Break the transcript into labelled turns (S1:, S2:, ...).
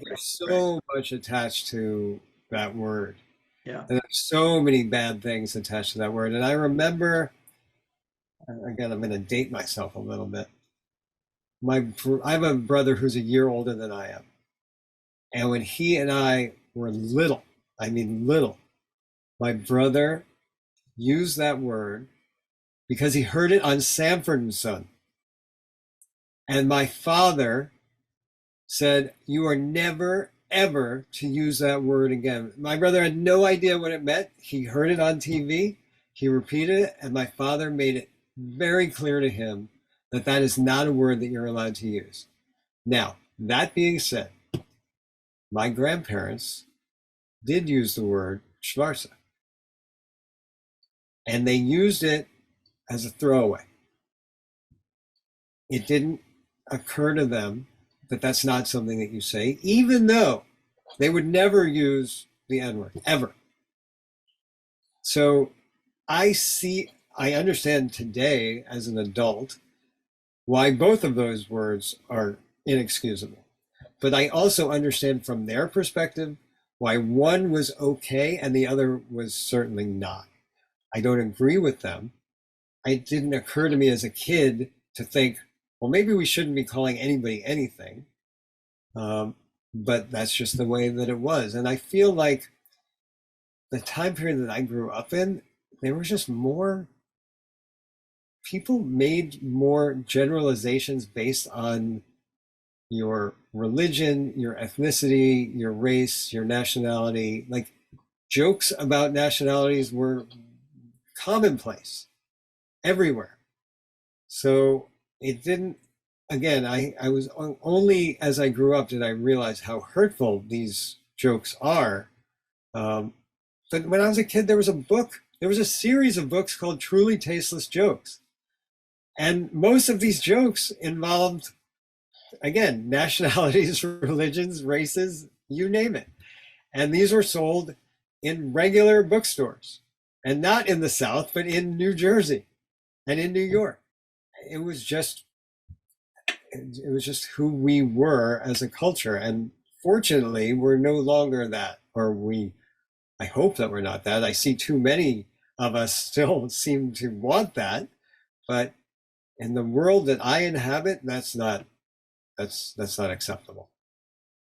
S1: There's
S2: Right.
S1: so much attached to that word.
S2: Yeah.
S1: And there's so many bad things attached to that word. And I remember, again, I'm going to date myself a little bit. I have a brother who's a year older than I am. And when he and I were little, I mean little, my brother used that word because he heard it on Sanford and Son. And my father said, "You are never, ever to use that word again." My brother had no idea what it meant. He heard it on TV, he repeated it, and my father made it very clear to him that that is not a word that you're allowed to use. Now, that being said, my grandparents did use the word Schwarze, and they used it as a throwaway. It didn't occur to them that that's not something that you say, even though they would never use the N word, ever. So I understand today as an adult why both of those words are inexcusable. But I also understand from their perspective why one was okay and the other was certainly not. I don't agree with them. It didn't occur to me as a kid to think, well, maybe we shouldn't be calling anybody anything. Um, but that's just the way that it was. And I feel like the time period that I grew up in, there was just more people made more generalizations based on your religion, your ethnicity, your race, your nationality. Like jokes about nationalities were commonplace everywhere. So it didn't, again, I was only as I grew up did I realize how hurtful these jokes are. Um, but when I was a kid, there was a series of books called Truly Tasteless Jokes. And most of these jokes involved, again, nationalities, religions, races, you name it. And these were sold in regular bookstores and not in the South, but in New Jersey and in New York. It was just it was just who we were as a culture. And fortunately, we're no longer that, or I hope that we're not that. I see too many of us still seem to want that, but in the world that I inhabit, that's not acceptable.